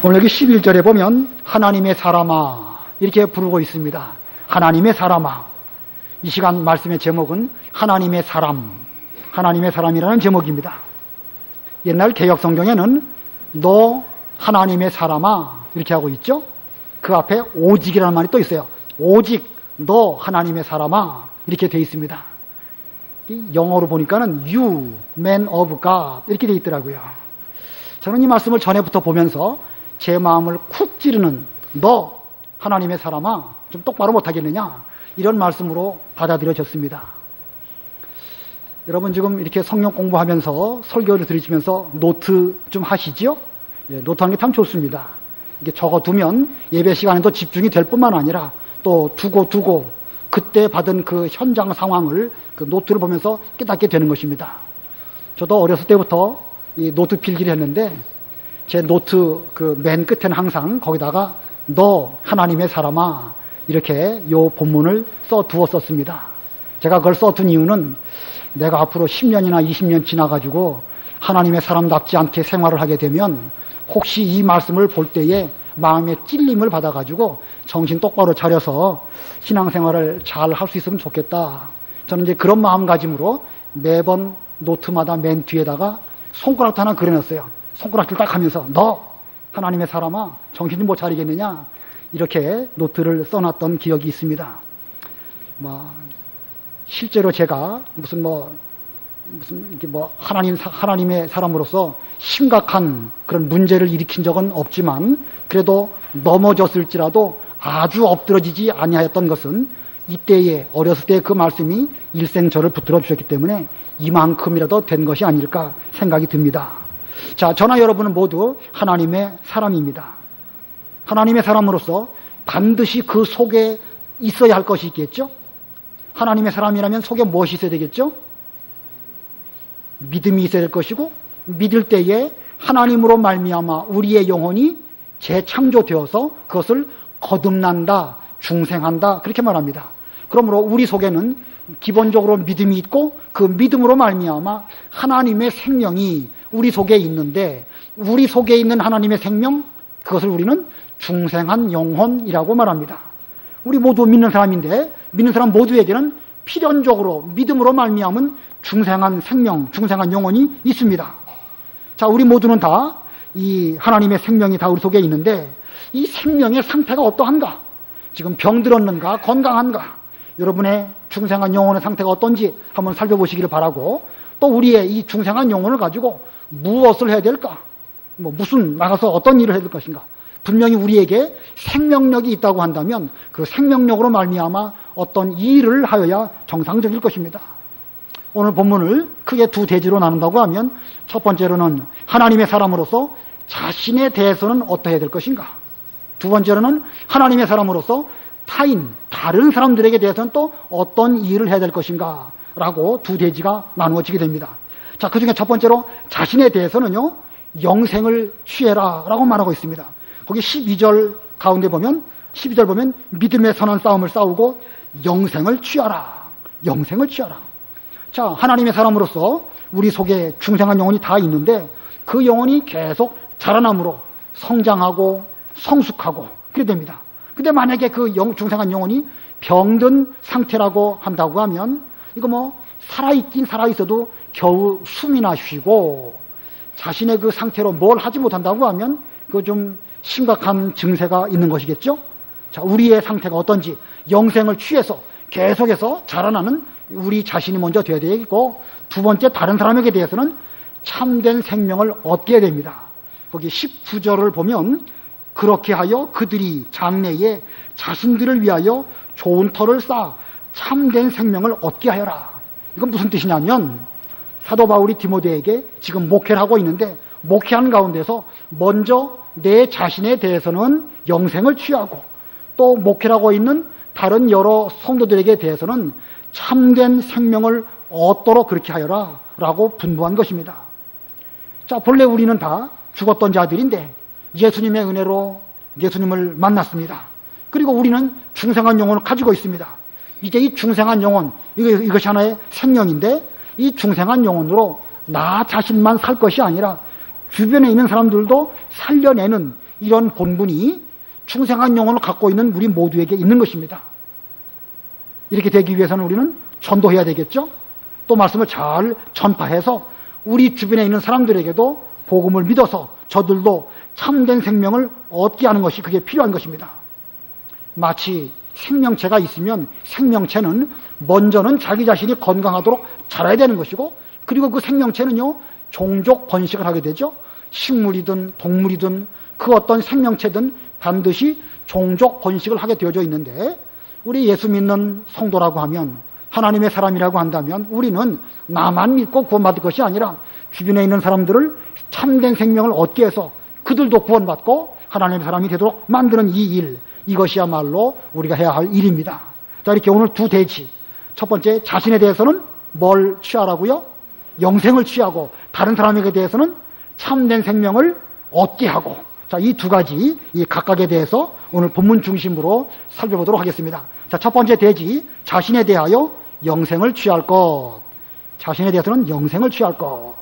오늘 여기 11절에 보면 하나님의 사람아 이렇게 부르고 있습니다. 하나님의 사람아. 이 시간 말씀의 제목은 하나님의 사람, 하나님의 사람이라는 제목입니다. 옛날 개역성경에는 너 하나님의 사람아 이렇게 하고 있죠. 그 앞에 오직이라는 말이 또 있어요. 오직 너 하나님의 사람아 이렇게 되어 있습니다. 영어로 보니까는 You, man of God 이렇게 되어 있더라고요. 저는 이 말씀을 전에부터 보면서 제 마음을 쿡 찌르는 너 하나님의 사람아 좀 똑바로 못하겠느냐 이런 말씀으로 받아들여졌습니다. 여러분 지금 이렇게 성경 공부하면서 설교를 들으시면서 노트 좀 하시지요? 예, 노트하는 게 참 좋습니다. 이게 적어두면 예배 시간에도 집중이 될 뿐만 아니라 또 두고 그때 받은 그 현장 상황을 그 노트를 보면서 깨닫게 되는 것입니다. 저도 어렸을 때부터 이 노트 필기를 했는데 제 노트 그 맨 끝에는 항상 거기다가 너 하나님의 사람아 이렇게 요 본문을 써두었었습니다. 제가 그걸 써둔 이유는 내가 앞으로 10년이나 20년 지나가지고 하나님의 사람답지 않게 생활을 하게 되면 혹시 이 말씀을 볼 때에 마음에 찔림을 받아가지고 정신 똑바로 차려서 신앙생활을 잘 할 수 있으면 좋겠다. 저는 이제 그런 마음가짐으로 매번 노트마다 맨 뒤에다가 손가락도 하나 그려놨어요. 손가락질 딱 하면서 너 하나님의 사람아 정신 좀 못 차리겠느냐 이렇게 노트를 써놨던 기억이 있습니다. 실제로 제가 하나님의 사람으로서 심각한 그런 문제를 일으킨 적은 없지만 그래도 넘어졌을지라도 아주 엎드러지지 아니하였던 것은 이때에 어렸을 때 그 말씀이 일생 저를 붙들어 주셨기 때문에 이만큼이라도 된 것이 아닐까 생각이 듭니다. 자, 저나 여러분은 모두 하나님의 사람입니다. 하나님의 사람으로서 반드시 그 속에 있어야 할 것이 있겠죠? 하나님의 사람이라면 속에 무엇이 있어야 되겠죠? 믿음이 있어야 될 것이고 믿을 때에 하나님으로 말미암아 우리의 영혼이 재창조되어서 그것을 거듭난다, 중생한다 그렇게 말합니다. 그러므로 우리 속에는 기본적으로 믿음이 있고 그 믿음으로 말미암아 하나님의 생명이 우리 속에 있는데 우리 속에 있는 하나님의 생명 그것을 우리는 중생한 영혼이라고 말합니다. 우리 모두 믿는 사람인데 믿는 사람 모두에게는 필연적으로 믿음으로 말미암은 중생한 생명, 중생한 영혼이 있습니다. 자, 우리 모두는 다 이 하나님의 생명이 다 우리 속에 있는데 이 생명의 상태가 어떠한가? 지금 병들었는가? 건강한가? 여러분의 중생한 영혼의 상태가 어떤지 한번 살펴보시기를 바라고 또 우리의 이 중생한 영혼을 가지고 무엇을 해야 될까? 나가서 어떤 일을 해야 될 것인가? 분명히 우리에게 생명력이 있다고 한다면 그 생명력으로 말미암아 어떤 일을 하여야 정상적일 것입니다. 오늘 본문을 크게 두 대지로 나눈다고 하면 첫 번째로는 하나님의 사람으로서 자신에 대해서는 어떠해야 될 것인가? 두 번째로는 하나님의 사람으로서 다른 사람들에게 대해서는 또 어떤 일을 해야 될 것인가? 라고 두 대지가 나누어지게 됩니다. 자, 그 중에 첫 번째로 자신에 대해서는요, 영생을 취해라 라고 말하고 있습니다. 거기 12절 가운데 보면, 12절 보면 믿음의 선한 싸움을 싸우고 영생을 취하라. 영생을 취하라. 자, 하나님의 사람으로서 우리 속에 중생한 영혼이 다 있는데 그 영혼이 계속 자라남으로 성장하고 성숙하고 그래 됩니다. 근데 만약에 그 중생한 영혼이 병든 상태라고 한다고 하면 이거 살아있긴 살아있어도 겨우 숨이나 쉬고 자신의 그 상태로 뭘 하지 못한다고 하면 그거 좀 심각한 증세가 있는 것이겠죠? 자, 우리의 상태가 어떤지 영생을 취해서 계속해서 자라나는 우리 자신이 먼저 되어야 되겠고 두 번째 다른 사람에게 대해서는 참된 생명을 얻게 됩니다. 거기 19절을 보면 그렇게 하여 그들이 장래에 자신들을 위하여 좋은 터를 쌓아 참된 생명을 얻게 하여라. 이건 무슨 뜻이냐면 사도 바울이 디모데에게 지금 목회를 하고 있는데 목회하는 가운데서 먼저 내 자신에 대해서는 영생을 취하고 또 목회를 하고 있는 다른 여러 성도들에게 대해서는 참된 생명을 얻도록 그렇게 하여라 라고 분부한 것입니다. 자, 본래 우리는 다 죽었던 자들인데 예수님의 은혜로 예수님을 만났습니다. 그리고 우리는 중생한 영혼을 가지고 있습니다. 이제 이 중생한 영혼, 이것이 하나의 생명인데 이 중생한 영혼으로 나 자신만 살 것이 아니라 주변에 있는 사람들도 살려내는 이런 본분이 충성한 영혼을 갖고 있는 우리 모두에게 있는 것입니다. 이렇게 되기 위해서는 우리는 전도해야 되겠죠. 또 말씀을 잘 전파해서 우리 주변에 있는 사람들에게도 복음을 믿어서 저들도 참된 생명을 얻게 하는 것이 그게 필요한 것입니다. 마치 생명체가 있으면 생명체는 먼저는 자기 자신이 건강하도록 자라야 되는 것이고, 그리고 그 생명체는요 종족 번식을 하게 되죠. 식물이든 동물이든 그 어떤 생명체든 반드시 종족 번식을 하게 되어져 있는데, 우리 예수 믿는 성도라고 하면, 하나님의 사람이라고 한다면 우리는 나만 믿고 구원받을 것이 아니라 주변에 있는 사람들을 참된 생명을 얻게 해서 그들도 구원받고 하나님의 사람이 되도록 만드는 이 일, 이것이야말로 우리가 해야 할 일입니다. 자, 이렇게 오늘 두 대지, 첫 번째 자신에 대해서는 뭘 취하라고요? 영생을 취하고, 다른 사람에게 대해서는 참된 생명을 얻게 하고, 자, 이 두 가지, 이 각각에 대해서 오늘 본문 중심으로 살펴보도록 하겠습니다. 자, 첫 번째 대지, 자신에 대하여 영생을 취할 것. 자신에 대해서는 영생을 취할 것.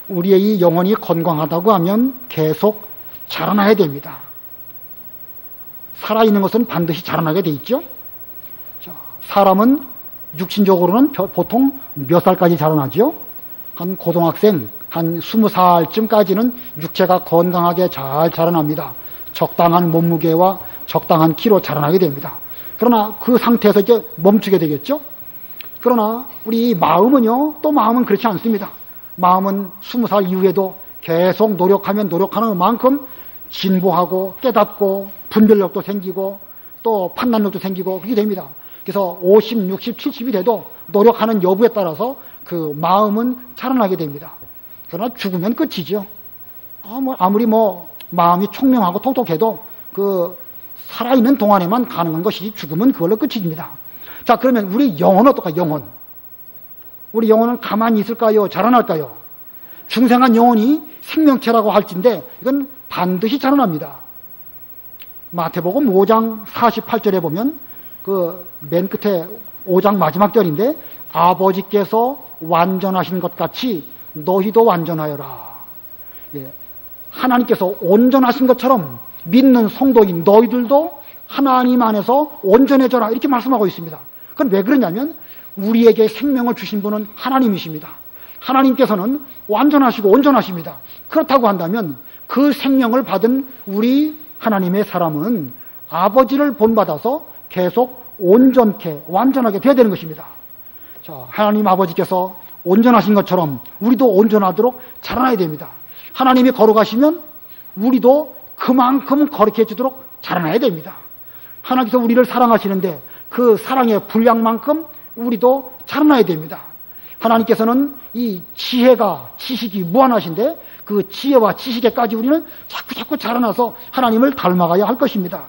우리의 이 영혼이 건강하다고 하면 계속 자라나야 됩니다. 살아있는 것은 반드시 자라나게 돼 있죠. 자, 사람은 육신적으로는 보통 몇 살까지 자라나죠? 한 고등학생, 한 20살쯤까지는 육체가 건강하게 잘 자라납니다. 적당한 몸무게와 적당한 키로 자라나게 됩니다. 그러나 그 상태에서 이제 멈추게 되겠죠? 그러나 우리 마음은요, 또 마음은 그렇지 않습니다. 마음은 20살 이후에도 계속 노력하면 노력하는 만큼 진보하고 깨닫고 분별력도 생기고 또 판단력도 생기고 그렇게 됩니다. 그래서 50, 60, 70이 돼도 노력하는 여부에 따라서 그 마음은 자라나게 됩니다. 그러나 죽으면 끝이죠. 아무리 마음이 총명하고 똑똑해도 그 살아있는 동안에만 가능한 것이, 죽으면 그걸로 끝입니다. 자, 그러면 우리 영혼은 어떨까요? 영혼. 우리 영혼은 가만히 있을까요? 자라날까요? 중생한 영혼이 생명체라고 할진데 이건 반드시 자라납니다. 마태복음 5장 48절에 보면 그 맨 끝에 5장 마지막 절인데, 아버지께서 완전하신 것 같이 너희도 완전하여라. 예, 하나님께서 온전하신 것처럼 믿는 성도인 너희들도 하나님 안에서 온전해져라, 이렇게 말씀하고 있습니다. 그건 왜 그러냐면 우리에게 생명을 주신 분은 하나님이십니다. 하나님께서는 완전하시고 온전하십니다. 그렇다고 한다면 그 생명을 받은 우리 하나님의 사람은 아버지를 본받아서 계속 온전케 완전하게 되어야 되는 것입니다. 자, 하나님 아버지께서 온전하신 것처럼 우리도 온전하도록 자라나야 됩니다. 하나님이 걸어가시면 우리도 그만큼 거룩해 지도록 자라나야 됩니다. 하나님께서 우리를 사랑하시는데 그 사랑의 분량만큼 우리도 자라나야 됩니다. 하나님께서는 이 지혜가, 지식이 무한하신데 그 지혜와 지식에까지 우리는 자꾸 자라나서 하나님을 닮아가야 할 것입니다.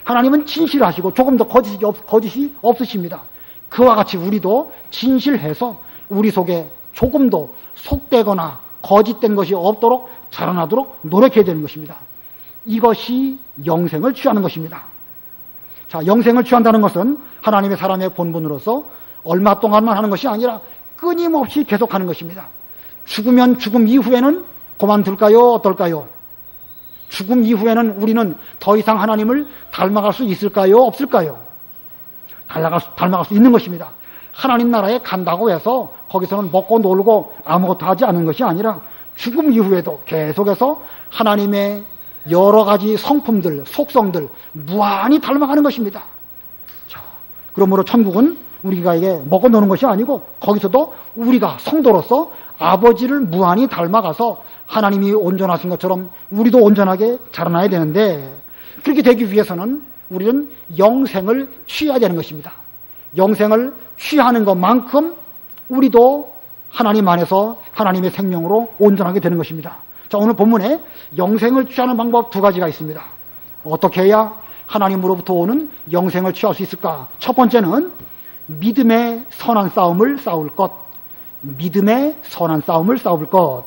하나님은 진실하시고 조금 더 거짓이 없으십니다. 그와 같이 우리도 진실해서 우리 속에 조금도 속되거나 거짓된 것이 없도록 자라나도록 노력해야 되는 것입니다. 이것이 영생을 취하는 것입니다. 자, 영생을 취한다는 것은 하나님의 사람의 본분으로서 얼마 동안만 하는 것이 아니라 끊임없이 계속하는 것입니다. 죽으면 죽음 이후에는 그만둘까요? 어떨까요? 죽음 이후에는 우리는 더 이상 하나님을 닮아갈 수 있을까요? 없을까요? 닮아갈 수 있는 것입니다. 하나님 나라에 간다고 해서 거기서는 먹고 놀고 아무것도 하지 않는 것이 아니라 죽음 이후에도 계속해서 하나님의 여러 가지 성품들, 속성들 무한히 닮아가는 것입니다. 자, 그러므로 천국은 우리가 이게 먹고 노는 것이 아니고 거기서도 우리가 성도로서 아버지를 무한히 닮아가서 하나님이 온전하신 것처럼 우리도 온전하게 자라나야 되는데, 그렇게 되기 위해서는 우리는 영생을 취해야 되는 것입니다. 영생을 취하는 것만큼 우리도 하나님 안에서 하나님의 생명으로 온전하게 되는 것입니다. 자, 오늘 본문에 영생을 취하는 방법 두 가지가 있습니다. 어떻게 해야 하나님으로부터 오는 영생을 취할 수 있을까? 첫 번째는 믿음의 선한 싸움을 싸울 것. 믿음의 선한 싸움을 싸울 것.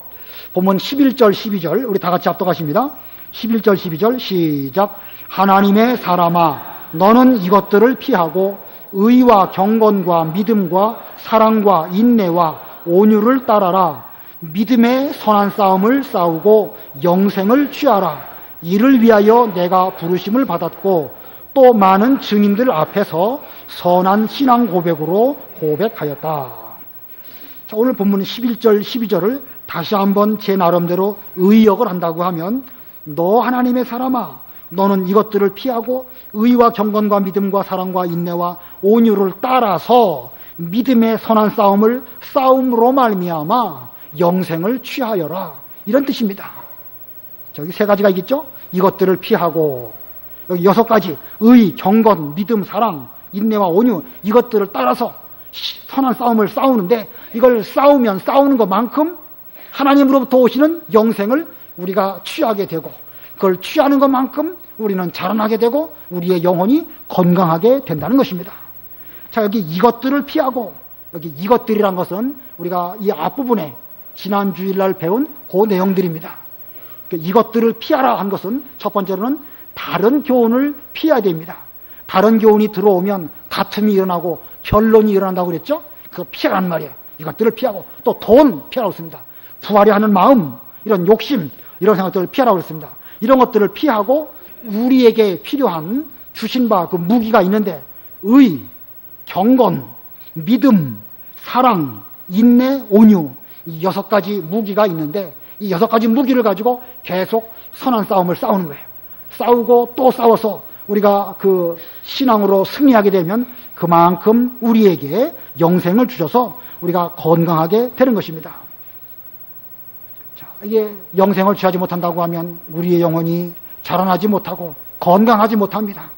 본문 11절 12절 우리 다 같이 합독하십니다. 11절 12절 시작. 하나님의 사람아, 너는 이것들을 피하고 의와 경건과 믿음과 사랑과 인내와 온유를 따라라. 믿음의 선한 싸움을 싸우고 영생을 취하라. 이를 위하여 내가 부르심을 받았고 또 많은 증인들 앞에서 선한 신앙 고백으로 고백하였다. 자, 오늘 본문 11절, 12절을 다시 한번 제 나름대로 의역을 한다고 하면, 너 하나님의 사람아, 너는 이것들을 피하고 의와 경건과 믿음과 사랑과 인내와 온유를 따라서 믿음의 선한 싸움을 싸움으로 말미암아 영생을 취하여라. 이런 뜻입니다. 저기 세 가지가 있겠죠? 이것들을 피하고, 여기 6가지, 의, 경건, 믿음, 사랑, 인내와 온유, 이것들을 따라서 선한 싸움을 싸우는데, 이걸 싸우면 싸우는 것만큼 하나님으로부터 오시는 영생을 우리가 취하게 되고, 그걸 취하는 것만큼 우리는 자라나게 되고 우리의 영혼이 건강하게 된다는 것입니다. 자, 여기 이것들을 피하고, 여기 이것들이란 것은 우리가 이 앞부분에 지난 주일날 배운 그 내용들입니다. 이것들을 피하라 한 것은 첫 번째로는 다른 교훈을 피해야 됩니다. 다른 교훈이 들어오면 다툼이 일어나고 변론이 일어난다고 그랬죠? 그거 피하란 말이에요. 이것들을 피하고, 또 돈 피하라고 했습니다. 부하려 하는 마음, 이런 욕심, 이런 생각들을 피하라고 했습니다. 이런 것들을 피하고 우리에게 필요한 주신 바 그 무기가 있는데, 의, 경건, 믿음, 사랑, 인내, 온유, 이 6가지 무기가 있는데, 이 6가지 무기를 가지고 계속 선한 싸움을 싸우는 거예요. 싸우고 또 싸워서 우리가 그 신앙으로 승리하게 되면 그만큼 우리에게 영생을 주셔서 우리가 건강하게 되는 것입니다. 자, 이게 영생을 취하지 못한다고 하면 우리의 영혼이 자라나지 못하고 건강하지 못합니다.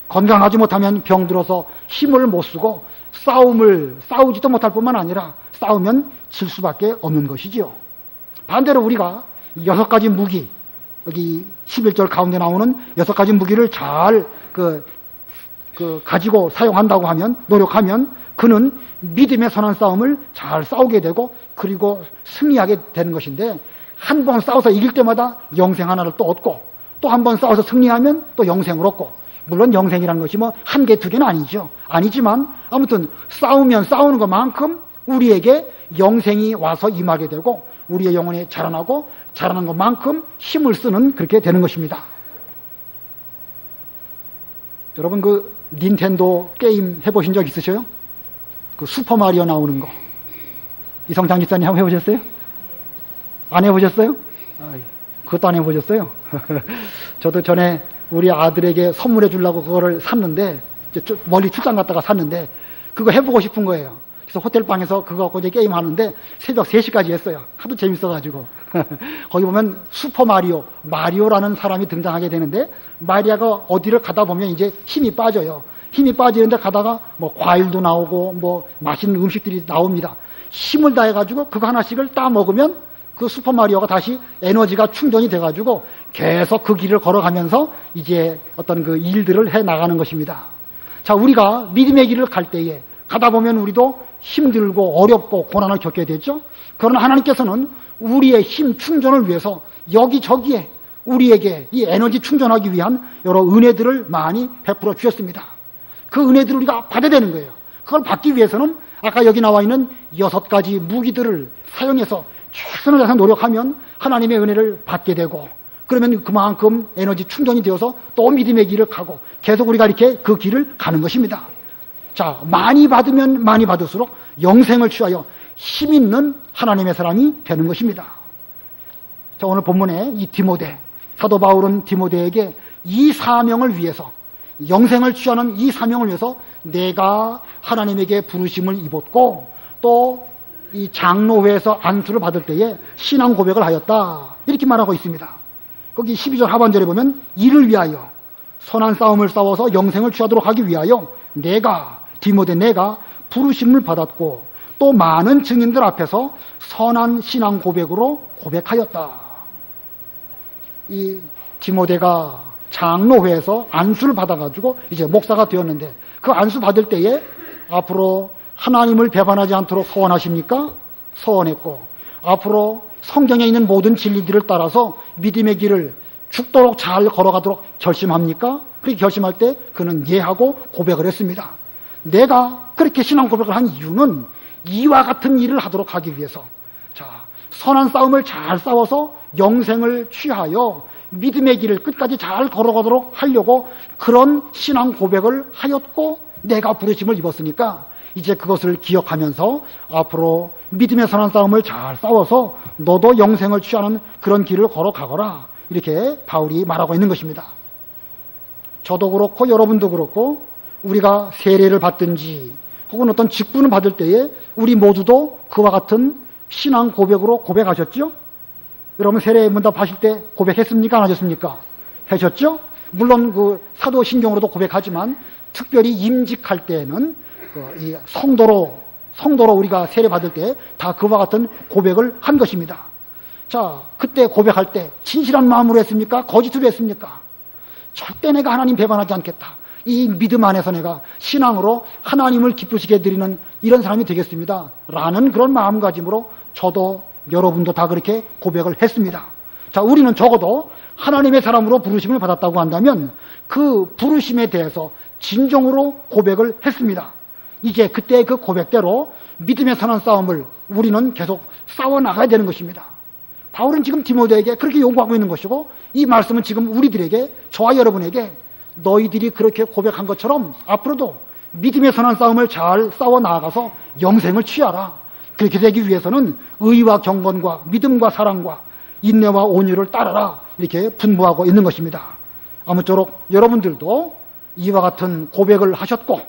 건강하지 못하면 병들어서 힘을 못 쓰고 싸우지도 못할 뿐만 아니라 싸우면 질 수밖에 없는 것이지요. 반대로 우리가 6가지 무기, 여기 11절 가운데 나오는 6가지 무기를 잘 가지고 사용한다고 하면, 노력하면 그는 믿음의 선한 싸움을 잘 싸우게 되고 그리고 승리하게 되는 것인데, 한 번 싸워서 이길 때마다 영생 하나를 또 얻고, 또 한 번 싸워서 승리하면 또 영생을 얻고, 물론 영생이라는 것이 뭐 1개, 2개는 아니죠. 아니지만 아무튼 싸우면 싸우는 것만큼 우리에게 영생이 와서 임하게 되고 우리의 영혼이 자라나고 자라는 것만큼 힘을 쓰는, 그렇게 되는 것입니다. 여러분 그 닌텐도 게임 해보신 적 있으세요? 그 슈퍼마리오 나오는 거. 이성장 집사님 한번 해보셨어요? 안 해보셨어요? 그것도 안 해보셨어요? 저도 전에 우리 아들에게 선물해 주려고 그거를 샀는데, 멀리 출장 갔다가 샀는데 그거 해보고 싶은 거예요. 그래서 호텔방에서 그거 갖고 이제 게임 하는데 새벽 3시까지 했어요. 하도 재밌어가지고. 거기 보면 마리오라는 사람이 등장하게 되는데, 마리아가 어디를 가다 보면 이제 힘이 빠져요. 힘이 빠지는데 가다가 뭐 과일도 나오고 뭐 맛있는 음식들이 나옵니다. 힘을 다해가지고 그거 하나씩을 따 먹으면 그 슈퍼마리오가 다시 에너지가 충전이 돼가지고 계속 그 길을 걸어가면서 이제 어떤 그 일들을 해 나가는 것입니다. 자, 우리가 믿음의 길을 갈 때에 가다 보면 우리도 힘들고 어렵고 고난을 겪게 되죠. 그러나 하나님께서는 우리의 힘 충전을 위해서 여기저기에 우리에게 이 에너지 충전하기 위한 여러 은혜들을 많이 베풀어 주셨습니다. 그 은혜들을 우리가 받아야 되는 거예요. 그걸 받기 위해서는 아까 여기 나와 있는 6가지 무기들을 사용해서 최선을 다해서 노력하면 하나님의 은혜를 받게 되고, 그러면 그만큼 에너지 충전이 되어서 또 믿음의 길을 가고 계속 우리가 이렇게 그 길을 가는 것입니다. 자, 많이 받으면 많이 받을수록 영생을 취하여 힘 있는 하나님의 사람이 되는 것입니다. 자, 오늘 본문에 이 디모데, 사도 바울은 디모데에게 이 사명을 위해서, 영생을 취하는 이 사명을 위해서 내가 하나님에게 부르심을 입었고 또 이 장로회에서 안수를 받을 때에 신앙 고백을 하였다, 이렇게 말하고 있습니다. 거기 12절 하반절에 보면 이를 위하여, 선한 싸움을 싸워서 영생을 취하도록 하기 위하여 디모데 내가 부르심을 받았고 또 많은 증인들 앞에서 선한 신앙 고백으로 고백하였다. 이 디모데가 장로회에서 안수를 받아가지고 이제 목사가 되었는데, 그 안수 받을 때에 앞으로 하나님을 배반하지 않도록 서원하십니까? 서원했고, 앞으로 성경에 있는 모든 진리들을 따라서 믿음의 길을 죽도록 잘 걸어가도록 결심합니까? 그렇게 결심할 때 그는 예하고 고백을 했습니다. 내가 그렇게 신앙 고백을 한 이유는 이와 같은 일을 하도록 하기 위해서. 자, 선한 싸움을 잘 싸워서 영생을 취하여 믿음의 길을 끝까지 잘 걸어가도록 하려고 그런 신앙 고백을 하였고 내가 부르심을 입었으니까 이제 그것을 기억하면서 앞으로 믿음의 선한 싸움을 잘 싸워서 너도 영생을 취하는 그런 길을 걸어가거라, 이렇게 바울이 말하고 있는 것입니다. 저도 그렇고 여러분도 그렇고 우리가 세례를 받든지 혹은 어떤 직분을 받을 때에 우리 모두도 그와 같은 신앙 고백으로 고백하셨죠? 여러분 세례 문답하실 때 고백했습니까? 안 하셨습니까? 하셨죠? 물론 그 사도신경으로도 고백하지만 특별히 임직할 때에는 이 성도로 우리가 세례 받을 때 다 그와 같은 고백을 한 것입니다. 자, 그때 고백할 때 진실한 마음으로 했습니까? 거짓으로 했습니까? 절대 내가 하나님 배반하지 않겠다, 이 믿음 안에서 내가 신앙으로 하나님을 기쁘시게 드리는 이런 사람이 되겠습니다 라는 그런 마음가짐으로 저도 여러분도 다 그렇게 고백을 했습니다. 자, 우리는 적어도 하나님의 사람으로 부르심을 받았다고 한다면 그 부르심에 대해서 진정으로 고백을 했습니다. 이제 그때 그 고백대로 믿음의 선한 싸움을 우리는 계속 싸워나가야 되는 것입니다. 바울은 지금 디모데에게 그렇게 요구하고 있는 것이고, 이 말씀은 지금 우리들에게, 저와 여러분에게 너희들이 그렇게 고백한 것처럼 앞으로도 믿음의 선한 싸움을 잘 싸워나가서 영생을 취하라. 그렇게 되기 위해서는 의와 경건과 믿음과 사랑과 인내와 온유를 따르라, 이렇게 분부하고 있는 것입니다. 아무쪼록 여러분들도 이와 같은 고백을 하셨고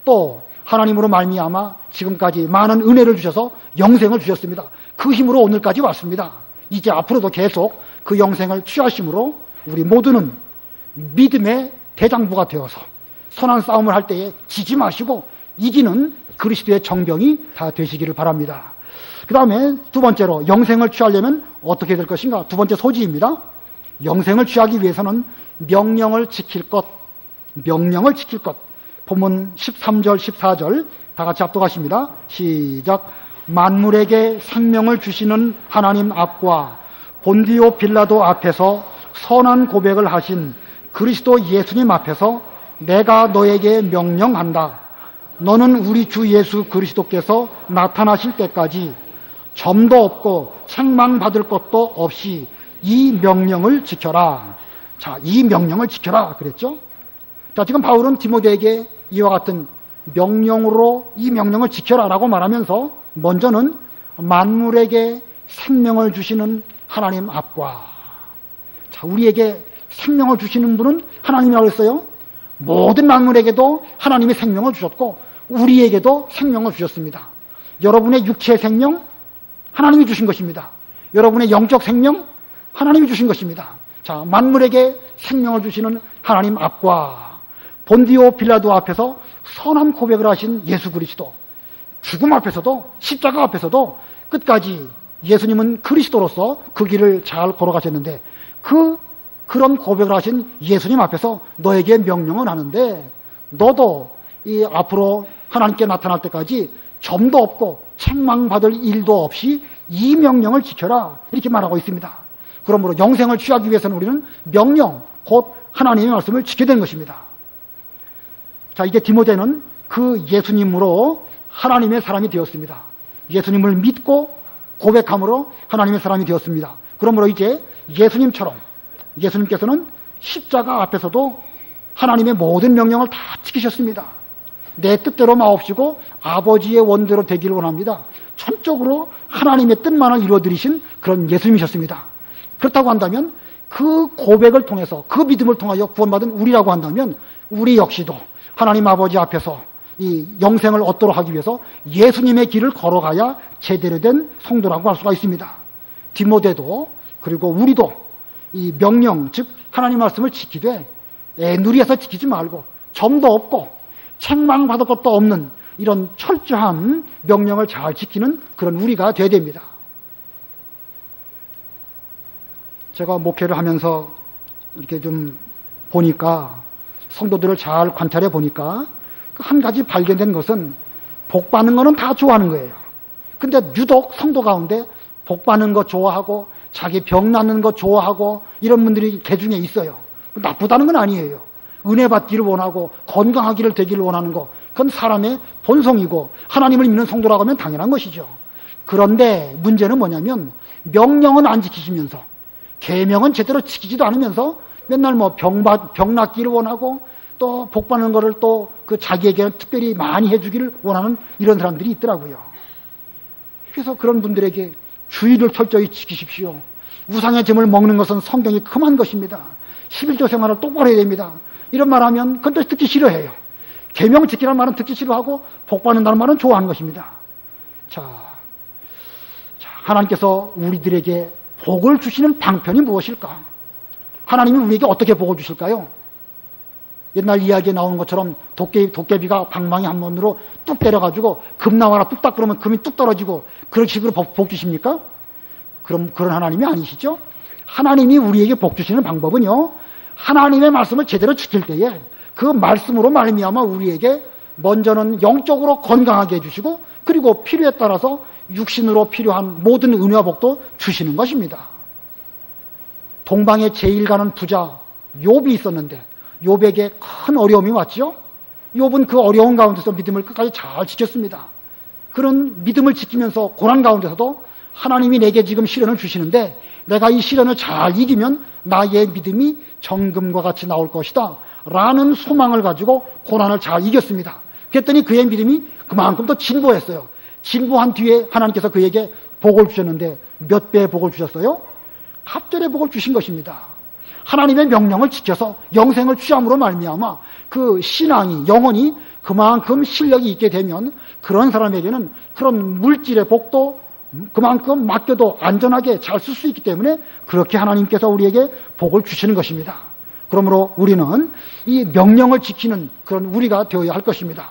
또 하나님으로 말미암아 지금까지 많은 은혜를 주셔서 영생을 주셨습니다. 그 힘으로 오늘까지 왔습니다. 이제 앞으로도 계속 그 영생을 취하심으로 우리 모두는 믿음의 대장부가 되어서 선한 싸움을 할 때에 지지 마시고 이기는 그리스도의 정병이 다 되시기를 바랍니다. 그 다음에 두 번째로 영생을 취하려면 어떻게 될 것인가? 두 번째 소지입니다. 영생을 취하기 위해서는 명령을 지킬 것. 본문 13절 14절 다 같이 합독하십니다. 시작. 만물에게 생명을 주시는 하나님 앞과 본디오 빌라도 앞에서 선한 고백을 하신 그리스도 예수님 앞에서 내가 너에게 명령한다. 너는 우리 주 예수 그리스도께서 나타나실 때까지 점도 없고 책망받을 것도 없이 이 명령을 지켜라. 자, 이 명령을 지켜라 그랬죠? 자, 지금 바울은 디모데에게 이와 같은 명령으로 이 명령을 지켜라라고 말하면서 먼저는 만물에게 생명을 주시는 하나님 앞과, 자, 우리에게 생명을 주시는 분은 하나님이라고 했어요. 모든 만물에게도 하나님이 생명을 주셨고 우리에게도 생명을 주셨습니다. 여러분의 육체의 생명 하나님이 주신 것입니다. 여러분의 영적 생명 하나님이 주신 것입니다. 자, 만물에게 생명을 주시는 하나님 앞과 본디오 빌라도 앞에서 선한 고백을 하신 예수 그리스도, 죽음 앞에서도 십자가 앞에서도 끝까지 예수님은 그리스도로서 그 길을 잘 걸어가셨는데 그런 고백을 하신 예수님 앞에서 너에게 명령을 하는데 너도 이 앞으로 하나님께 나타날 때까지 점도 없고 책망받을 일도 없이 이 명령을 지켜라, 이렇게 말하고 있습니다. 그러므로 영생을 취하기 위해서는 우리는 명령, 곧 하나님의 말씀을 지켜야 되는 것입니다. 자, 이제 디모데는 그 예수님으로 하나님의 사람이 되었습니다. 예수님을 믿고 고백함으로 하나님의 사람이 되었습니다. 그러므로 이제 예수님께서는 십자가 앞에서도 하나님의 모든 명령을 다 지키셨습니다. 내 뜻대로 마옵시고 아버지의 원대로 되기를 원합니다. 전적으로 하나님의 뜻만을 이루어드리신 그런 예수님이셨습니다. 그렇다고 한다면 그 고백을 통해서, 그 믿음을 통하여 구원받은 우리라고 한다면 우리 역시도 하나님 아버지 앞에서 이 영생을 얻도록 하기 위해서 예수님의 길을 걸어가야 제대로 된 성도라고 할 수가 있습니다. 디모데도 그리고 우리도 이 명령, 즉 하나님 말씀을 지키되 애누리에서 지키지 말고 점도 없고 책망받을 것도 없는 이런 철저한 명령을 잘 지키는 그런 우리가 되어야 됩니다. 제가 목회를 하면서 이렇게 좀 보니까, 성도들을 잘 관찰해 보니까 한 가지 발견된 것은 복 받는 거는 다 좋아하는 거예요. 근데 유독 성도 가운데 복 받는 거 좋아하고 자기 병 낫는 거 좋아하고 이런 분들이 개중에 있어요. 나쁘다는 건 아니에요. 은혜 받기를 원하고 건강하기를 되기를 원하는 거, 그건 사람의 본성이고 하나님을 믿는 성도라고 하면 당연한 것이죠. 그런데 문제는 뭐냐면 명령은 안 지키시면서, 계명은 제대로 지키지도 않으면서 맨날 뭐 병 낫기를 원하고 또 복 받는 거를 또 그 자기에게는 특별히 많이 해주기를 원하는 이런 사람들이 있더라고요. 그래서 그런 분들에게 주의를 철저히 지키십시오. 우상의 점을 먹는 것은 성경이 금한 것입니다. 11조 생활을 똑바로 해야 됩니다. 이런 말 하면 그건 또 듣기 싫어해요. 계명 지키라는 말은 듣기 싫어하고 복 받는다는 말은 좋아하는 것입니다. 자, 하나님께서 우리들에게 복을 주시는 방편이 무엇일까? 하나님이 우리에게 어떻게 복을 주실까요? 옛날 이야기에 나오는 것처럼 도깨비가 방망이 한 번으로 뚝 때려가지고 금 나와라 뚝딱 그러면 금이 뚝 떨어지고 그런 식으로 복 주십니까? 그럼 그런 하나님이 아니시죠? 하나님이 우리에게 복 주시는 방법은요, 하나님의 말씀을 제대로 지킬 때에 그 말씀으로 말미암아 우리에게 먼저는 영적으로 건강하게 해주시고, 그리고 필요에 따라서 육신으로 필요한 모든 은혜와 복도 주시는 것입니다. 동방에 제일 가는 부자 욥이 있었는데 욥에게 큰 어려움이 왔죠. 욥은 그 어려운 가운데서 믿음을 끝까지 잘 지켰습니다. 그런 믿음을 지키면서 고난 가운데서도 하나님이 내게 지금 시련을 주시는데 내가 이 시련을 잘 이기면 나의 믿음이 정금과 같이 나올 것이다 라는 소망을 가지고 고난을 잘 이겼습니다. 그랬더니 그의 믿음이 그만큼 더 진보했어요. 진보한 뒤에 하나님께서 그에게 복을 주셨는데 몇 배의 복을 주셨어요? 갑절의 복을 주신 것입니다. 하나님의 명령을 지켜서 영생을 취함으로 말미암아 그 신앙이, 영혼이 그만큼 실력이 있게 되면 그런 사람에게는 그런 물질의 복도 그만큼 맡겨도 안전하게 잘 쓸 수 있기 때문에 그렇게 하나님께서 우리에게 복을 주시는 것입니다. 그러므로 우리는 이 명령을 지키는 그런 우리가 되어야 할 것입니다.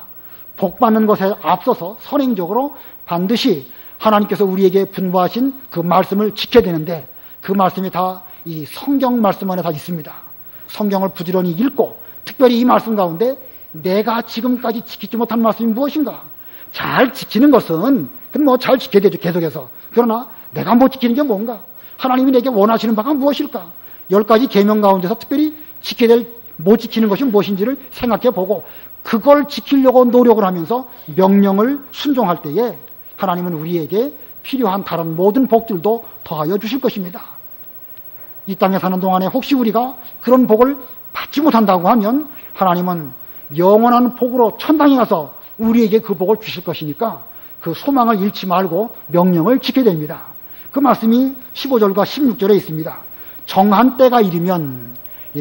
복 받는 것에 앞서서 선행적으로 반드시 하나님께서 우리에게 분부하신 그 말씀을 지켜야 되는데 그 말씀이 다 이 성경 말씀 안에 다 있습니다. 성경을 부지런히 읽고 특별히 이 말씀 가운데 내가 지금까지 지키지 못한 말씀이 무엇인가? 잘 지키는 것은 그건 뭐 잘 지켜야 되죠, 계속해서. 그러나 내가 못 지키는 게 뭔가? 하나님이 내게 원하시는 바가 무엇일까? 10가지 계명 가운데서 특별히 지켜야 될 못 지키는 것이 무엇인지를 생각해 보고 그걸 지키려고 노력을 하면서 명령을 순종할 때에 하나님은 우리에게 필요한 다른 모든 복들도 더하여 주실 것입니다. 이 땅에 사는 동안에 혹시 우리가 그런 복을 받지 못한다고 하면 하나님은 영원한 복으로 천당에 가서 우리에게 그 복을 주실 것이니까 그 소망을 잃지 말고 명령을 지켜야 됩니다. 그 말씀이 15절과 16절에 있습니다. 정한 때가 이르면,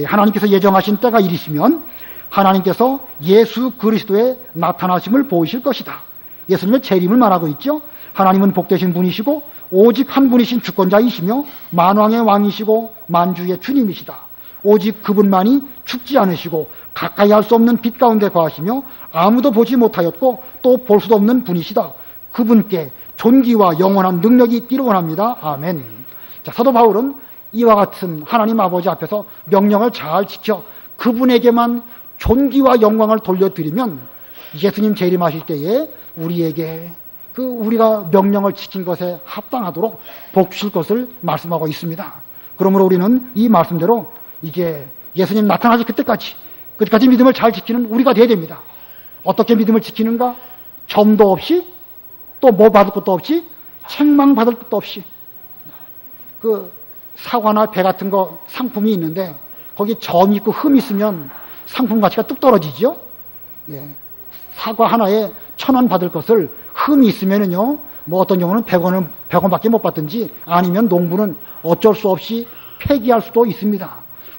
하나님께서 예정하신 때가 이르시면 하나님께서 예수 그리스도의 나타나심을 보이실 것이다. 예수님의 재림을 말하고 있죠. 하나님은 복되신 분이시고 오직 한 분이신 주권자이시며 만왕의 왕이시고 만주의 주님이시다. 오직 그분만이 죽지 않으시고 가까이 할 수 없는 빛 가운데 거하시며 아무도 보지 못하였고 또 볼 수도 없는 분이시다. 그분께 존귀와 영원한 능력이 있기를 원합니다. 아멘. 자, 사도 바울은 이와 같은 하나님 아버지 앞에서 명령을 잘 지켜 그분에게만 존귀와 영광을 돌려드리면 예수님 재림하실 때에 우리에게 우리가 명령을 지킨 것에 합당하도록 복 주실 것을 말씀하고 있습니다. 그러므로 우리는 이 말씀대로 이제 예수님 나타나실 그때까지 믿음을 잘 지키는 우리가 되어야 됩니다. 어떻게 믿음을 지키는가? 점도 없이 또 뭐 받을 것도 없이 책망 받을 것도 없이 그 사과나 배 같은 거 상품이 있는데 거기 점 있고 흠 있으면 상품 가치가 뚝 떨어지죠. 예. 사과 하나에 1,000원 받을 것을 흠이 있으면은요, 뭐 어떤 경우는 100원밖에 못 받든지 아니면 농부는 어쩔 수 없이 폐기할 수도 있습니다.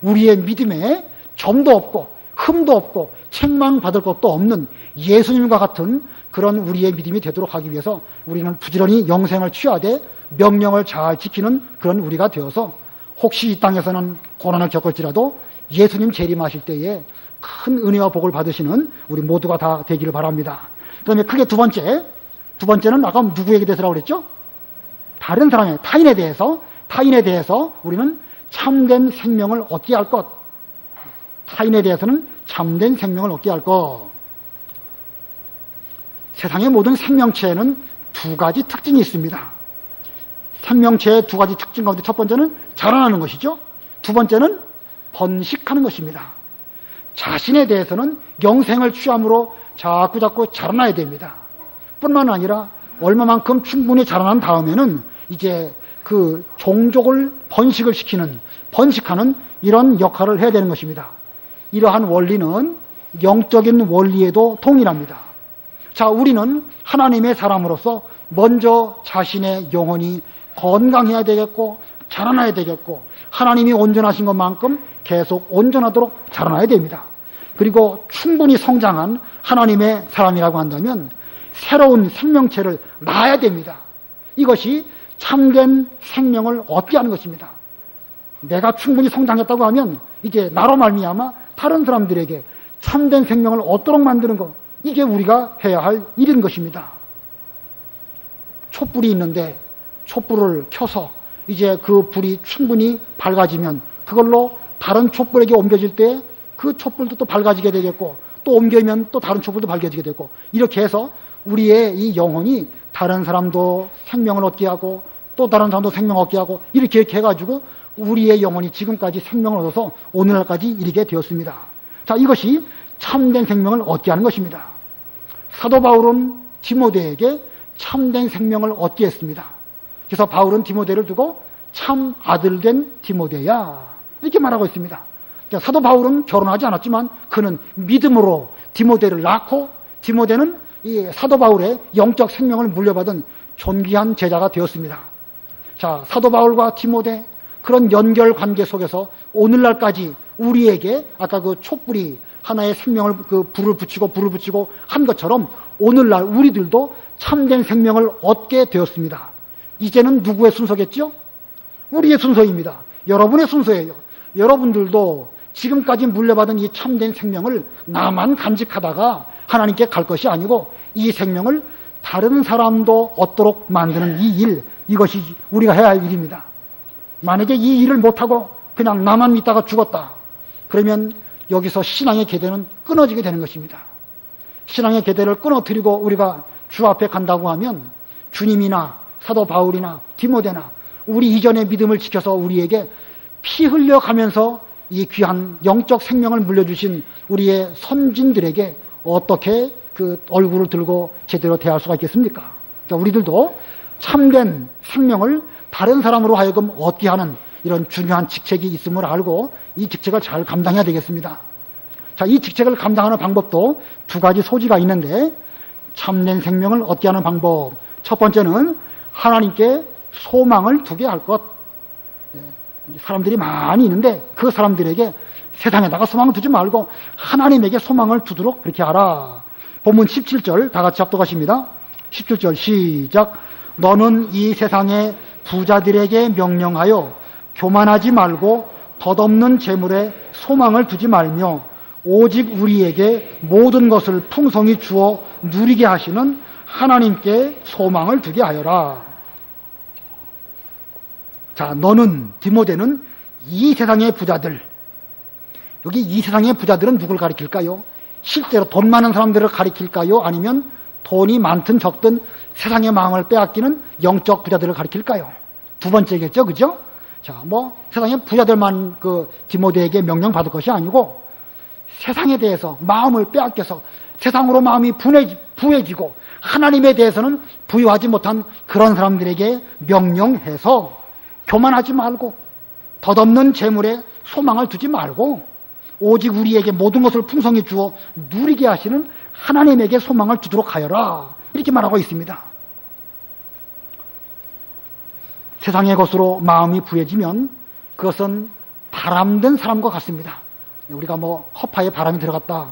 우리의 믿음에 점도 없고 흠도 없고 책망받을 것도 없는 예수님과 같은 그런 우리의 믿음이 되도록 하기 위해서 우리는 부지런히 영생을 취하되 명령을 잘 지키는 그런 우리가 되어서 혹시 이 땅에서는 고난을 겪을지라도 예수님 재림하실 때에 큰 은혜와 복을 받으시는 우리 모두가 다 되기를 바랍니다. 그 다음에 크게 두 번째는 아까 누구에게 대해서라고 그랬죠? 다른 사람의 타인에 대해서 우리는 참된 생명을 얻게 할 것. 타인에 대해서는 참된 생명을 얻게 할 것. 세상의 모든 생명체에는 두 가지 특징이 있습니다. 생명체의 두 가지 특징 가운데 첫 번째는 자라나는 것이죠. 두 번째는 번식하는 것입니다. 자신에 대해서는 영생을 취함으로 자꾸 자라나야 됩니다. 뿐만 아니라 얼마만큼 충분히 자라난 다음에는 이제 그 종족을 번식하는 이런 역할을 해야 되는 것입니다. 이러한 원리는 영적인 원리에도 동일합니다. 자, 우리는 하나님의 사람으로서 먼저 자신의 영혼이 건강해야 되겠고 자라나야 되겠고 하나님이 온전하신 것만큼 계속 온전하도록 자라나야 됩니다. 그리고 충분히 성장한 하나님의 사람이라고 한다면 새로운 생명체를 낳아야 됩니다. 이것이 참된 생명을 얻게 하는 것입니다. 내가 충분히 성장했다고 하면 이제 나로 말미암아 다른 사람들에게 참된 생명을 얻도록 만드는 것, 이게 우리가 해야 할 일인 것입니다. 촛불이 있는데 촛불을 켜서 이제 그 불이 충분히 밝아지면 그걸로 다른 촛불에게 옮겨질 때 그 촛불도 또 밝아지게 되겠고 또 옮겨면 또 다른 촛불도 밝아지게 되고 이렇게 해서 우리의 이 영혼이 다른 사람도 생명을 얻게 하고 또 다른 사람도 생명을 얻게 하고 이렇게 해가지고 우리의 영혼이 지금까지 생명을 얻어서 오늘날까지 이르게 되었습니다. 자, 이것이 참된 생명을 얻게 하는 것입니다. 사도 바울은 디모데에게 참된 생명을 얻게 했습니다. 그래서 바울은 디모데를 두고 참 아들 된 디모데야 이렇게 말하고 있습니다. 사도 바울은 결혼하지 않았지만 그는 믿음으로 디모데를 낳고 디모데는 이 사도 바울의 영적 생명을 물려받은 존귀한 제자가 되었습니다. 자, 사도 바울과 디모데 그런 연결 관계 속에서 오늘날까지 우리에게 아까 그 촛불이 하나의 생명을 그 불을 붙이고 한 것처럼 오늘날 우리들도 참된 생명을 얻게 되었습니다. 이제는 누구의 순서겠죠? 우리의 순서입니다. 여러분의 순서예요. 여러분들도 지금까지 물려받은 이 참된 생명을 나만 간직하다가 하나님께 갈 것이 아니고 이 생명을 다른 사람도 얻도록 만드는 이 일, 이것이 우리가 해야 할 일입니다. 만약에 이 일을 못하고 그냥 나만 믿다가 죽었다. 그러면 여기서 신앙의 계대는 끊어지게 되는 것입니다. 신앙의 계대를 끊어뜨리고 우리가 주 앞에 간다고 하면 주님이나 사도 바울이나 디모데나 우리 이전의 믿음을 지켜서 우리에게 피 흘려가면서 이 귀한 영적 생명을 물려주신 우리의 선진들에게 어떻게 그 얼굴을 들고 제대로 대할 수가 있겠습니까? 그러니까 우리들도 참된 생명을 다른 사람으로 하여금 얻게 하는 이런 중요한 직책이 있음을 알고 이 직책을 잘 감당해야 되겠습니다. 자, 이 직책을 감당하는 방법도 두 가지 소지가 있는데 참된 생명을 얻게 하는 방법. 첫 번째는 하나님께 소망을 두게 할 것. 사람들이 많이 있는데 그 사람들에게 세상에다가 소망을 두지 말고 하나님에게 소망을 두도록 그렇게 하라. 본문 17절 다 같이 합독하십니다. 17절 시작. 너는 이 세상의 부자들에게 명령하여 교만하지 말고 덧없는 재물에 소망을 두지 말며 오직 우리에게 모든 것을 풍성히 주어 누리게 하시는 하나님께 소망을 두게 하여라. 자, 너는 디모데는 이 세상의 부자들, 여기 이 세상의 부자들은 누굴 가리킬까요? 실제로 돈 많은 사람들을 가리킬까요? 아니면 돈이 많든 적든 세상의 마음을 빼앗기는 영적 부자들을 가리킬까요? 두 번째겠죠, 그죠? 자, 세상의 부자들만 그 디모데에게 명령받을 것이 아니고 세상에 대해서 마음을 빼앗겨서 세상으로 마음이 부해지고 하나님에 대해서는 부여하지 못한 그런 사람들에게 명령해서 교만하지 말고 덧없는 재물에 소망을 두지 말고 오직 우리에게 모든 것을 풍성히 주어 누리게 하시는 하나님에게 소망을 두도록 하여라. 이렇게 말하고 있습니다. 세상의 것으로 마음이 부해지면 그것은 바람든 사람과 같습니다. 우리가 허파에 바람이 들어갔다.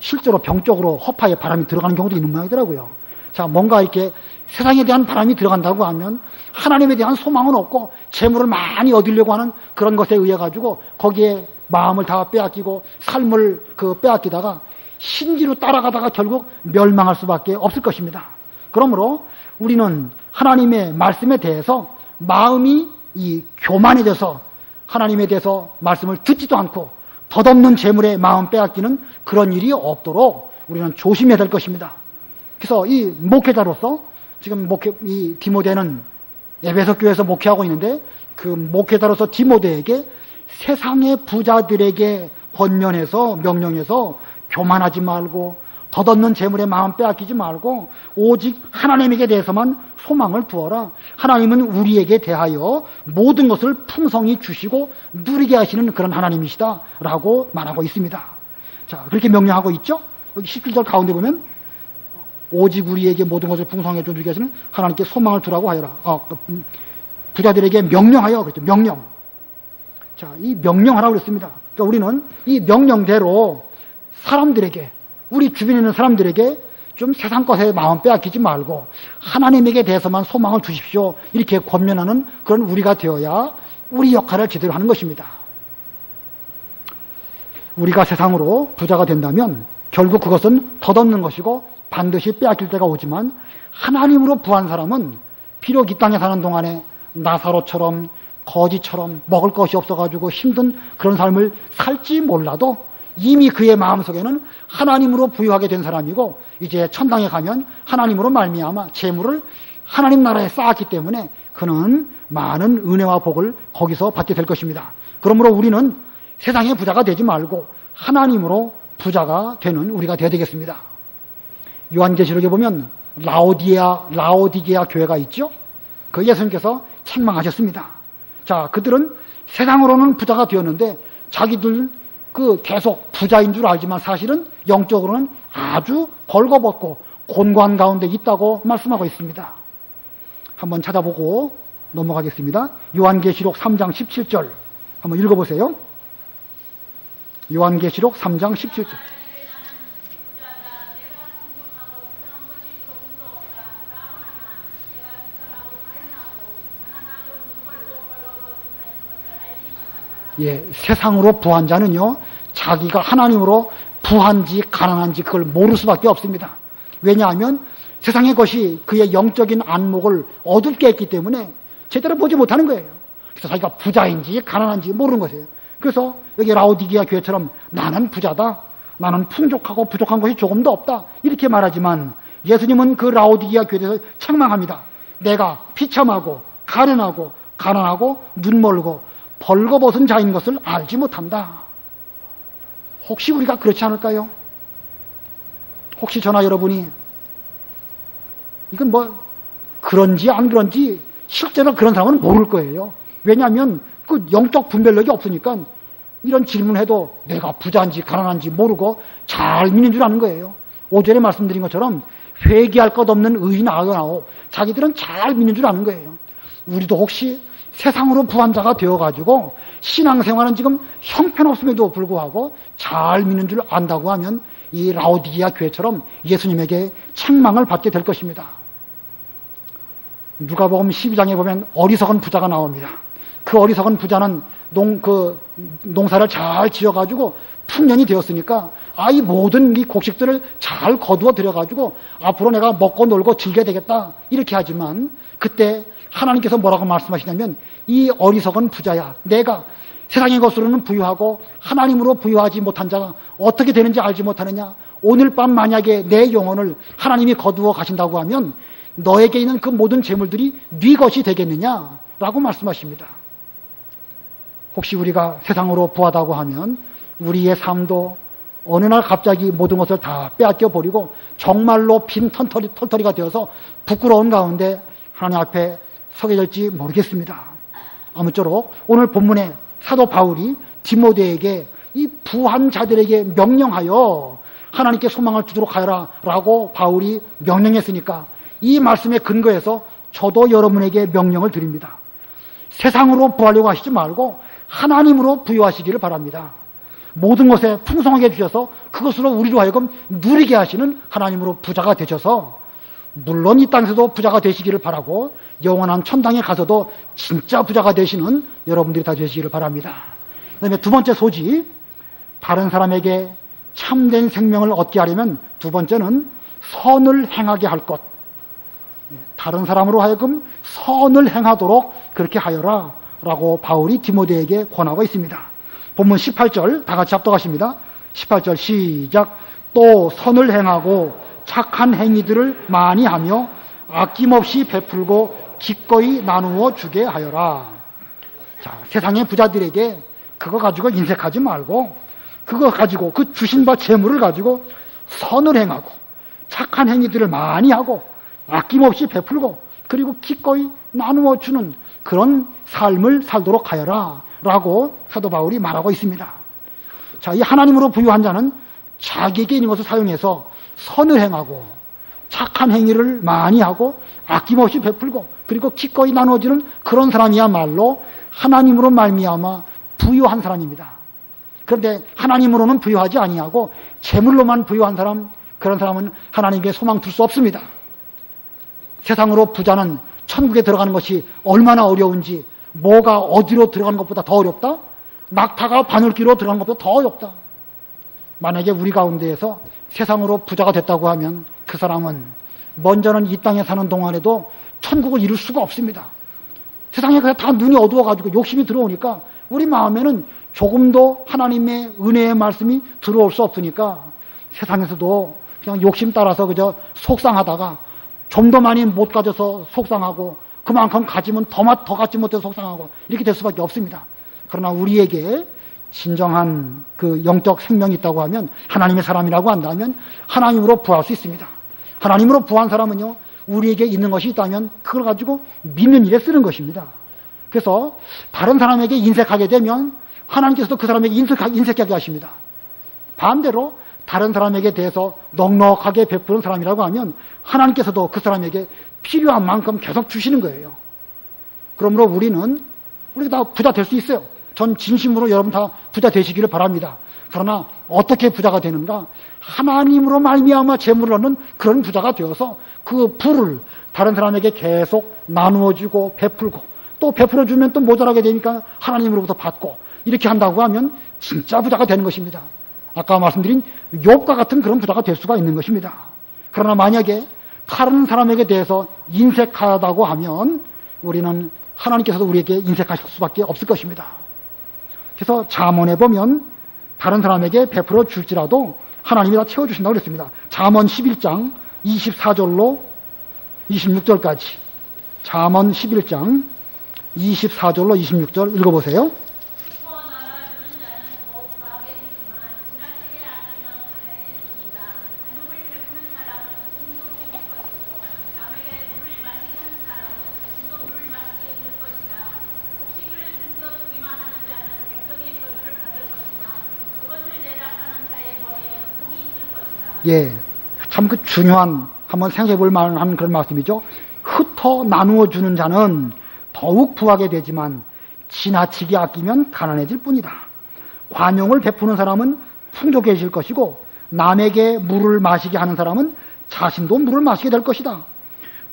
실제로 병적으로 허파에 바람이 들어가는 경우도 있는 모양이더라고요. 자, 뭔가 이렇게 세상에 대한 바람이 들어간다고 하면 하나님에 대한 소망은 없고 재물을 많이 얻으려고 하는 그런 것에 의해 가지고 거기에 마음을 다 빼앗기고 삶을 빼앗기다가 신지로 따라가다가 결국 멸망할 수밖에 없을 것입니다. 그러므로 우리는 하나님의 말씀에 대해서 마음이 교만해져서 하나님에 대해서 말씀을 듣지도 않고 덧없는 재물에 마음 빼앗기는 그런 일이 없도록 우리는 조심해야 될 것입니다. 그래서 이 목회자로서 지금 이 디모데는 에베소 교회에서 목회하고 있는데 그 목회자로서 디모데에게 세상의 부자들에게 권면해서 명령해서 교만하지 말고 덧없는 재물에 마음 빼앗기지 말고 오직 하나님에게 대해서만 소망을 두어라. 하나님은 우리에게 대하여 모든 것을 풍성히 주시고 누리게 하시는 그런 하나님이시다 라고 말하고 있습니다. 자, 그렇게 명령하고 있죠. 여기 17절 가운데 보면 오직 우리에게 모든 것을 풍성하게 누리게 하시는 하나님께 소망을 두라고 하여라. 부자들에게 명령하여 그랬죠. 명령. 자, 이 명령하라고 그랬습니다. 그러니까 우리는 이 명령대로 사람들에게, 우리 주변에 있는 사람들에게 좀 세상 것에 마음 빼앗기지 말고 하나님에게 대해서만 소망을 주십시오. 이렇게 권면하는 그런 우리가 되어야 우리 역할을 제대로 하는 것입니다. 우리가 세상으로 부자가 된다면 결국 그것은 덧없는 것이고 반드시 빼앗길 때가 오지만 하나님으로 부한 사람은 비록 이 땅에 사는 동안에 나사로처럼 거지처럼 먹을 것이 없어가지고 힘든 그런 삶을 살지 몰라도 이미 그의 마음속에는 하나님으로 부유하게 된 사람이고 이제 천당에 가면 하나님으로 말미암아 재물을 하나님 나라에 쌓았기 때문에 그는 많은 은혜와 복을 거기서 받게 될 것입니다. 그러므로 우리는 세상의 부자가 되지 말고 하나님으로 부자가 되는 우리가 되어야 되겠습니다. 요한계시록에 보면 라오디게아 교회가 있죠. 그 예수님께서 책망하셨습니다. 자, 그들은 세상으로는 부자가 되었는데 자기들 계속 부자인 줄 알지만 사실은 영적으로는 아주 벌거벗고 곤고한 가운데 있다고 말씀하고 있습니다. 한번 찾아보고 넘어가겠습니다. 요한계시록 3장 17절 한번 읽어보세요. 요한계시록 3장 17절. 예, 세상으로 부한 자는요, 자기가 하나님으로 부한지 가난한지 그걸 모를 수밖에 없습니다. 왜냐하면 세상의 것이 그의 영적인 안목을 어둡게 했기 때문에 제대로 보지 못하는 거예요. 그래서 자기가 부자인지 가난한지 모르는 것이에요. 그래서 여기 라오디게아 교회처럼 나는 부자다, 나는 풍족하고 부족한 것이 조금도 없다 이렇게 말하지만 예수님은 그 라오디게아 교회에서 책망합니다. 내가 비참하고 가련하고 가난하고 눈멀고 벌거벗은 자인 것을 알지 못한다. 혹시 우리가 그렇지 않을까요? 혹시 저나 여러분이 이건 그런지 안 그런지 실제로 그런 사람은 모를 거예요. 왜냐하면 그 영적 분별력이 없으니까 이런 질문해도 내가 부자인지 가난한지 모르고 잘 믿는 줄 아는 거예요. 5절에 말씀드린 것처럼 회개할 것 없는 의인 아흔아홉, 자기들은 잘 믿는 줄 아는 거예요. 우리도 혹시 세상으로 부한 자가 되어가지고 신앙생활은 지금 형편없음에도 불구하고 잘 믿는 줄 안다고 하면 이 라오디게아 교회처럼 예수님에게 책망을 받게 될 것입니다. 누가복음 12장에 보면 어리석은 부자가 나옵니다. 그 어리석은 부자는 농사를 잘 지어가지고 풍년이 되었으니까 이 모든 이 곡식들을 잘 거두어 들여가지고 앞으로 내가 먹고 놀고 즐겨야 되겠다 이렇게 하지만 그때 하나님께서 뭐라고 말씀하시냐면 이 어리석은 부자야, 내가 세상의 것으로는 부유하고 하나님으로 부유하지 못한 자가 어떻게 되는지 알지 못하느냐. 오늘 밤 만약에 내 영혼을 하나님이 거두어 가신다고 하면 너에게 있는 그 모든 재물들이 네 것이 되겠느냐라고 말씀하십니다. 혹시 우리가 세상으로 부하다고 하면 우리의 삶도 어느 날 갑자기 모든 것을 다 빼앗겨 버리고 정말로 빈 털터리가 되어서 부끄러운 가운데 하나님 앞에 서게 될지 모르겠습니다. 아무쪼록 오늘 본문에 사도 바울이 디모데에게 이 부한 자들에게 명령하여 하나님께 소망을 두도록 하여라 라고 바울이 명령했으니까 이 말씀에 근거해서 저도 여러분에게 명령을 드립니다. 세상으로 부하려고 하시지 말고 하나님으로 부유하시기를 바랍니다. 모든 것에 풍성하게 주셔서 그것으로 우리로 하여금 누리게 하시는 하나님으로 부자가 되셔서 물론 이 땅에서도 부자가 되시기를 바라고 영원한 천당에 가서도 진짜 부자가 되시는 여러분들이 다 되시기를 바랍니다. 그 다음에 두 번째 소지, 다른 사람에게 참된 생명을 얻게 하려면 두 번째는 선을 행하게 할 것. 다른 사람으로 하여금 선을 행하도록 그렇게 하여라 라고 바울이 디모데에게 권하고 있습니다. 본문 18절 다 같이 합독하십니다. 18절 시작. 또 선을 행하고 착한 행위들을 많이 하며 아낌없이 베풀고 기꺼이 나누어 주게 하여라. 자, 세상의 부자들에게 그거 가지고 인색하지 말고 그거 가지고 그 주신 바 재물을 가지고 선을 행하고 착한 행위들을 많이 하고 아낌없이 베풀고 그리고 기꺼이 나누어 주는 그런 삶을 살도록 하여라 라고 사도 바울이 말하고 있습니다. 자, 이 하나님으로 부유한 자는 자기에게 있는 것을 사용해서 선을 행하고 착한 행위를 많이 하고 아낌없이 베풀고 그리고 기꺼이 나눠주는 그런 사람이야말로 하나님으로 말미암아 부유한 사람입니다. 그런데 하나님으로는 부유하지 아니하고 재물로만 부유한 사람, 그런 사람은 하나님께 소망 둘 수 없습니다. 세상으로 부자는 천국에 들어가는 것이 얼마나 어려운지, 뭐가 어디로 들어가는 것보다 더 어렵다? 낙타가 바늘귀로 들어가는 것보다 더 어렵다. 만약에 우리 가운데에서 세상으로 부자가 됐다고 하면 그 사람은 먼저는 이 땅에 사는 동안에도 천국을 이룰 수가 없습니다. 세상에 그냥 다 눈이 어두워가지고 욕심이 들어오니까 우리 마음에는 조금도 하나님의 은혜의 말씀이 들어올 수 없으니까 세상에서도 그냥 욕심 따라서 그저 속상하다가 좀 더 많이 못 가져서 속상하고 그만큼 가지면 더 갖지 못해서 속상하고 이렇게 될 수밖에 없습니다. 그러나 우리에게 진정한 그 영적 생명이 있다고 하면 하나님의 사람이라고 한다면 하나님으로 부할 수 있습니다. 하나님으로 부한 사람은요, 우리에게 있는 것이 있다면 그걸 가지고 믿는 일에 쓰는 것입니다. 그래서 다른 사람에게 인색하게 되면 하나님께서도 그 사람에게 인색하게 하십니다. 반대로 다른 사람에게 대해서 넉넉하게 베푸는 사람이라고 하면 하나님께서도 그 사람에게 필요한 만큼 계속 주시는 거예요. 그러므로 우리가 다 부자 될 수 있어요. 전 진심으로 여러분 다 부자 되시기를 바랍니다. 그러나 어떻게 부자가 되는가? 하나님으로 말미암아 재물을 얻는 그런 부자가 되어서 그 부를 다른 사람에게 계속 나누어주고 베풀고 또 베풀어주면 또 모자라게 되니까 하나님으로부터 받고 이렇게 한다고 하면 진짜 부자가 되는 것입니다. 아까 말씀드린 욥과 같은 그런 부자가 될 수가 있는 것입니다. 그러나 만약에 다른 사람에게 대해서 인색하다고 하면 우리는 하나님께서도 우리에게 인색하실 수밖에 없을 것입니다. 그래서 잠언에 보면 다른 사람에게 베풀어 줄지라도 하나님이 다 채워주신다고 그랬습니다. 잠언 11장 24절로 26절까지 잠언 11장 24절로 26절 읽어보세요. 예, 참 그 중요한 한번 생각해 볼 만한 그런 말씀이죠. 흩어 나누어 주는 자는 더욱 부하게 되지만 지나치게 아끼면 가난해질 뿐이다. 관용을 베푸는 사람은 풍족해질 것이고 남에게 물을 마시게 하는 사람은 자신도 물을 마시게 될 것이다.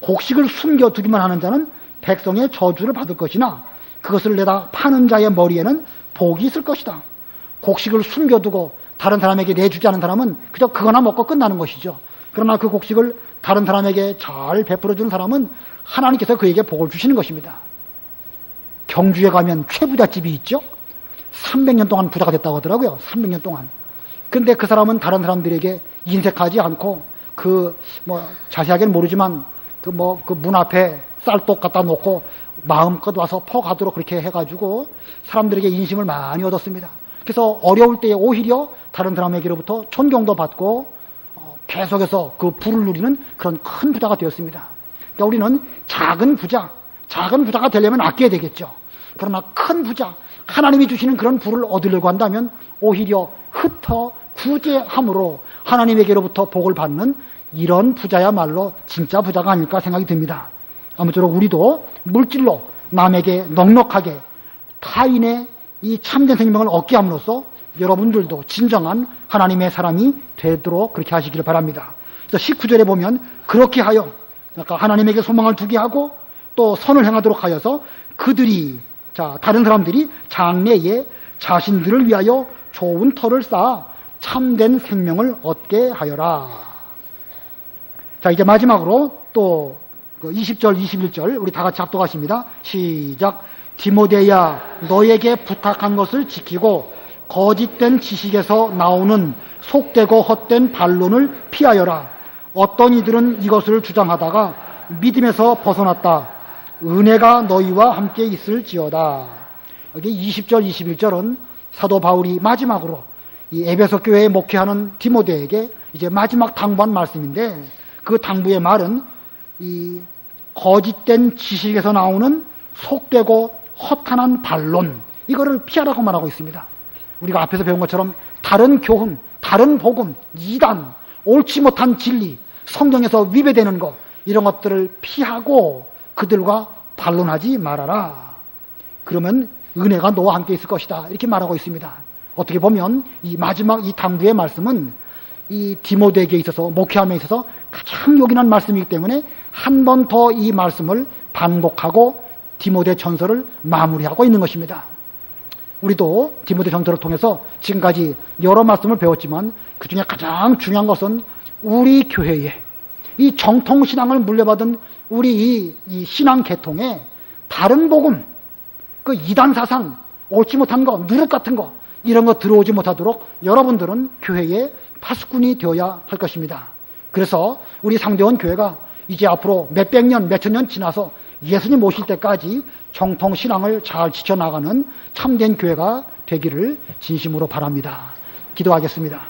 곡식을 숨겨두기만 하는 자는 백성의 저주를 받을 것이나 그것을 내다 파는 자의 머리에는 복이 있을 것이다. 곡식을 숨겨두고 다른 사람에게 내주지 않은 사람은 그저 그거나 먹고 끝나는 것이죠. 그러나 그 곡식을 다른 사람에게 잘 베풀어주는 사람은 하나님께서 그에게 복을 주시는 것입니다. 경주에 가면 최부잣집이 있죠. 300년 동안 부자가 됐다고 하더라고요. 300년 동안. 근데 그 사람은 다른 사람들에게 인색하지 않고 자세하게는 모르지만 그 문 앞에 쌀떡 갖다 놓고 마음껏 와서 퍼가도록 그렇게 해가지고 사람들에게 인심을 많이 얻었습니다. 그래서 어려울 때에 오히려 다른 사람에게로부터 존경도 받고 계속해서 그 부를 누리는 그런 큰 부자가 되었습니다. 그러니까 우리는 작은 부자가 되려면 아껴야 되겠죠. 그러나 큰 부자, 하나님이 주시는 그런 부를 얻으려고 한다면 오히려 흩어 구제함으로 하나님에게로부터 복을 받는 이런 부자야말로 진짜 부자가 아닐까 생각이 듭니다. 아무쪼록 우리도 물질로 남에게 넉넉하게 타인의 이 참된 생명을 얻게 함으로써 여러분들도 진정한 하나님의 사람이 되도록 그렇게 하시기를 바랍니다. 그래서 19절에 보면 그렇게 하여 하나님에게 소망을 두게 하고 또 선을 행하도록 하여서 다른 사람들이 장래에 자신들을 위하여 좋은 터를 쌓아 참된 생명을 얻게 하여라. 자, 이제 마지막으로 또 20절, 21절 우리 다 같이 합독하십니다. 시작. 디모데야, 너에게 부탁한 것을 지키고 거짓된 지식에서 나오는 속되고 헛된 반론을 피하여라. 어떤 이들은 이것을 주장하다가 믿음에서 벗어났다. 은혜가 너희와 함께 있을지어다. 여기 20절, 21절은 사도 바울이 마지막으로 이 에베소 교회에 목회하는 디모데에게 이제 마지막 당부한 말씀인데, 그 당부의 말은 이 거짓된 지식에서 나오는 속되고 허탄한 반론, 이거를 피하라고 말하고 있습니다. 우리가 앞에서 배운 것처럼 다른 교훈, 다른 복음, 이단, 옳지 못한 진리, 성경에서 위배되는 것, 이런 것들을 피하고 그들과 반론하지 말아라. 그러면 은혜가 너와 함께 있을 것이다, 이렇게 말하고 있습니다. 어떻게 보면 이 마지막 이 당부의 말씀은 이 디모데에게 있어서, 목회함에 있어서 가장 요긴한 말씀이기 때문에 한 번 더 이 말씀을 반복하고 디모데 전서를 마무리하고 있는 것입니다. 우리도 디모데 전서를 통해서 지금까지 여러 말씀을 배웠지만 그 중에 가장 중요한 것은 우리 교회에, 이 정통신앙을 물려받은 우리 이 신앙 계통에 다른 복음, 그 이단 사상, 옳지 못한 거, 누룩 같은 거, 이런 거 들어오지 못하도록 여러분들은 교회의 파수꾼이 되어야 할 것입니다. 그래서 우리 상대원 교회가 이제 앞으로 몇백 년, 몇천 년 지나서 예수님 오실 때까지 정통신앙을 잘 지켜나가는 참된 교회가 되기를 진심으로 바랍니다. 기도하겠습니다.